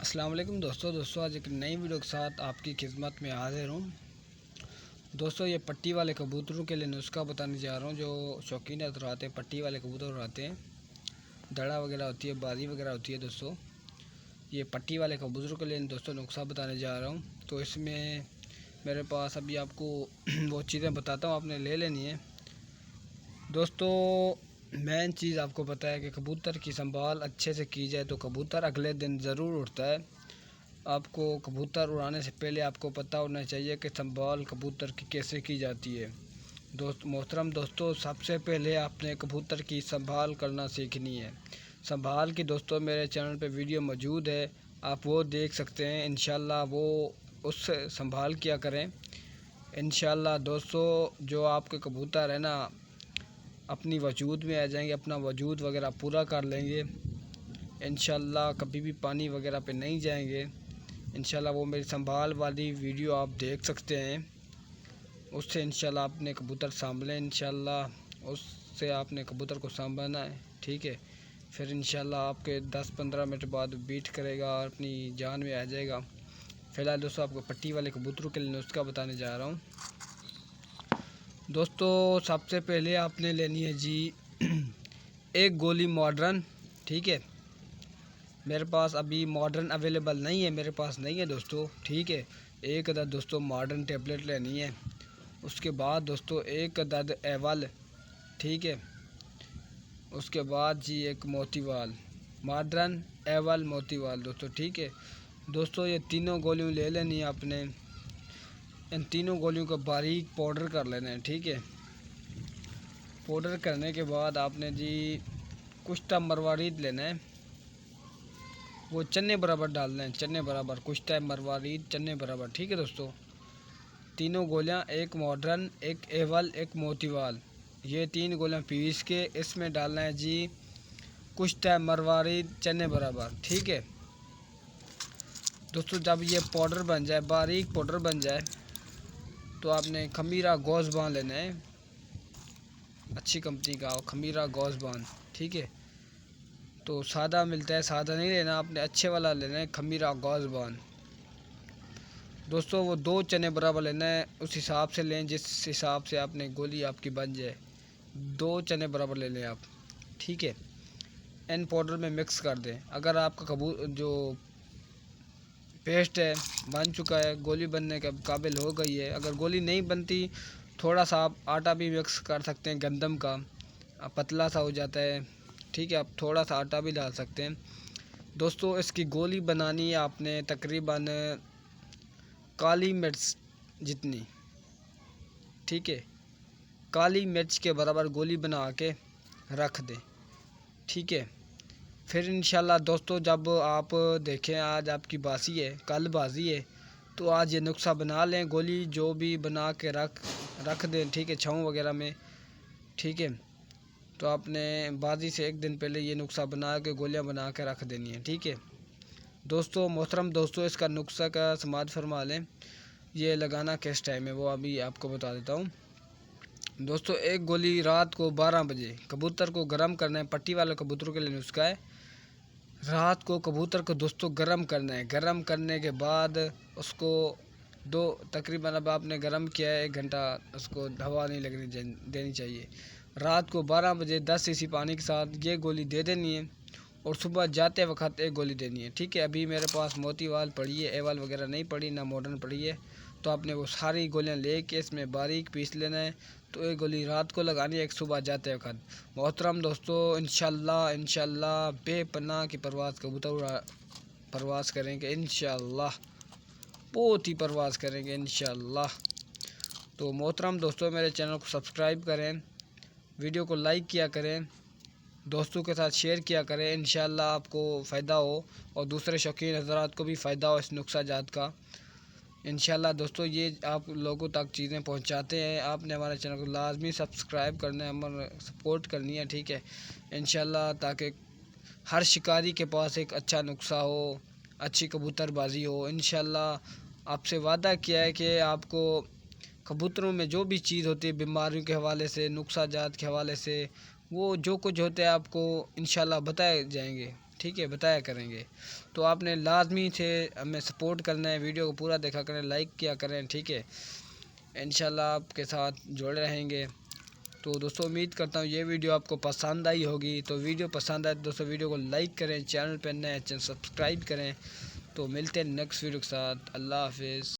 अस्सलाम वालेकुम दोस्तों आज एक नई वीडियो के साथ आपकी खिदमत में हाजिर हूँ। दोस्तों ये पट्टी वाले कबूतरों के लिए नुस्खा बताने जा रहा हूँ। जो शौकीन हज़रात हैं, पट्टी वाले कबूतर उड़ाते हैं, दड़ा वगैरह होती है, बाजी वगैरह होती है। दोस्तों ये पट्टी वाले कबूतरों के लिए दोस्तों नुस्खा बताने जा रहा हूँ। तो इसमें मेरे पास अभी आपको वो चीज़ें बताता हूँ, आपने ले लेनी है। दोस्तों मेन चीज़ आपको पता है कि कबूतर की संभाल अच्छे से की जाए तो कबूतर अगले दिन ज़रूर उड़ता है। आपको कबूतर उड़ाने से पहले आपको पता होना चाहिए कि संभाल कबूतर की कैसे की जाती है। मोहतरम दोस्तों, सबसे पहले आपने कबूतर की संभाल करना सीखनी है। संभाल की दोस्तों मेरे चैनल पे वीडियो मौजूद है, आप वो देख सकते हैं। इंशाल्लाह वो उससे संभाल किया करें। इंशाल्लाह दोस्तों जो आपके कबूतर है ना अपनी वजूद में आ जाएंगे, अपना वजूद वगैरह पूरा कर लेंगे। इंशाल्लाह कभी भी पानी वगैरह पे नहीं जाएंगे। इंशाल्लाह वो मेरी संभाल वाली वीडियो आप देख सकते हैं, उससे इंशाल्लाह आपने कबूतर संभालें। इंशाल्लाह उससे आपने कबूतर को संभालना है, ठीक है। फिर इंशाल्लाह आपके 10-15 मिनट बाद बीट करेगा और अपनी जान में आ जाएगा। फ़िलहाल दोस्तों आपको पट्टी वाले कबूतरों के लिए नुस्खा बताने जा रहा हूँ। दोस्तों सबसे पहले आपने लेनी है जी एक गोली मॉडर्न, ठीक है। मेरे पास अभी मॉडर्न अवेलेबल नहीं है, मेरे पास नहीं है दोस्तों, ठीक है। एक अदद दोस्तों मॉडर्न टेबलेट लेनी है। उसके बाद दोस्तों एक अदद एवल, ठीक है। उसके बाद जी एक मोतीवाल, मॉडर्न एवल मोतीवाल दोस्तों, ठीक है। दोस्तों ये तीनों गोलियां ले लेनी है आपने। इन तीनों गोलियों का बारीक पाउडर कर लेना है, ठीक है। पाउडर करने के बाद आपने जी कुश्ता मरवारीद लेना है, वो चन्ने बराबर डालना है, चन्ने बराबर कुश्ता मरवारीद चन्ने बराबर, ठीक है दोस्तों। तीनों गोलियां, एक मॉडर्न, एक एवल, एक मोतीवाल, ये तीन गोलियां पीस के इसमें डालना है जी कुश्ता मरवारीद चन्ने बराबर, ठीक है दोस्तों। जब ये पाउडर बन जाए, बारीक पाउडर बन जाए, तो आपने खमीरा गौज़बान लेना है, अच्छी कंपनी का खमीरा गौज़बान, ठीक है। तो सादा मिलता है, सादा नहीं लेना आपने, अच्छे वाला लेना है, खमीरा गौज़बान दोस्तों। वो 2 चने बराबर लेना है, उस हिसाब से लें जिस हिसाब से आपने गोली आपकी बन जाए। 2 चने बराबर ले लें आप, ठीक है। इन पाउडर में मिक्स कर दें। अगर आपका जो पेस्ट है बन चुका है, गोली बनने के काबिल हो गई है, अगर गोली नहीं बनती थोड़ा सा आप आटा भी मिक्स कर सकते हैं, गंदम का पतला सा हो जाता है, ठीक है। आप थोड़ा सा आटा भी डाल सकते हैं दोस्तों। इसकी गोली बनानी है आपने तकरीबन काली मिर्च जितनी, ठीक है। काली मिर्च के बराबर गोली बना के रख दें, ठीक है। फिर इंशाल्लाह दोस्तों जब आप देखें आज आपकी बासी है, कल बाजी है, तो आज ये नुस्खा बना लें। गोली जो भी बना के रख दें, ठीक है, छाँव वगैरह में, ठीक है। तो आपने बाजी से एक दिन पहले ये नुस्खा बना के गोलियां बना के रख देनी है, ठीक है दोस्तों। मोहतरम दोस्तों इसका नुस्खा का समाज फरमा लें। ये लगाना किस टाइम है वो अभी आपको बता देता हूँ दोस्तों। एक गोली रात को 12 बजे कबूतर को गर्म करना है। पट्टी वाले कबूतरों के लिए नुस्खा है, रात को कबूतर को दोस्तों गर्म करना है। गर्म करने के बाद उसको तकरीबन अब आपने गर्म किया है 1 घंटा, उसको हवा नहीं लगनी देनी चाहिए। रात को 12 बजे 10 सीसी पानी के साथ ये गोली दे देनी है और सुबह जाते वक्त एक गोली देनी है, ठीक है। अभी मेरे पास मोतीवाल पड़ी है, एवल वगैरह नहीं पड़ी, ना मॉडर्न पड़ी है। तो आपने वो सारी गोलियां लेके इसमें बारीक पीस लेना है। तो एक गोली रात को लगानी है, एक सुबह जाते वक्त। मोहतरम दोस्तों इंशाल्लाह बेपनाह की परवाज़ करेंगे इंशाल्लाह, बहुत ही परवाज़ करेंगे इंशाल्लाह। तो मोहतरम दोस्तों मेरे चैनल को सब्सक्राइब करें, वीडियो को लाइक किया करें, दोस्तों के साथ शेयर किया करें। इंशाल्लाह आपको फ़ायदा हो और दूसरे शौकीन हज़रात को भी फ़ायदा हो इस नुस्खा जात का। इंशाल्लाह दोस्तों ये आप लोगों तक चीज़ें पहुंचाते हैं। आपने हमारे चैनल को लाजमी सब्सक्राइब करना है, हमारे सपोर्ट करनी है, ठीक है इंशाल्लाह, ताकि हर शिकारी के पास एक अच्छा नुस्खा हो, अच्छी कबूतरबाजी हो। इंशाल्लाह आपसे वादा किया है कि आपको कबूतरों में जो भी चीज़ होती है बीमारियों के हवाले से, नुस्खा जात के हवाले से, वो जो कुछ होता है आपको इंशाल्लाह बताए जाएंगे। ठीक है, बताया करेंगे। तो आपने लाजमी से हमें सपोर्ट करना है, वीडियो को पूरा देखा करें, लाइक किया करें, ठीक है। इंशाल्लाह आपके साथ जुड़े रहेंगे। तो दोस्तों उम्मीद करता हूँ ये वीडियो आपको पसंद आई होगी। तो वीडियो पसंद आए दोस्तों वीडियो को लाइक करें, चैनल पर नए चैनल सब्सक्राइब करें। तो मिलते हैं नेक्स्ट वीडियो के साथ। अल्लाह हाफिज़।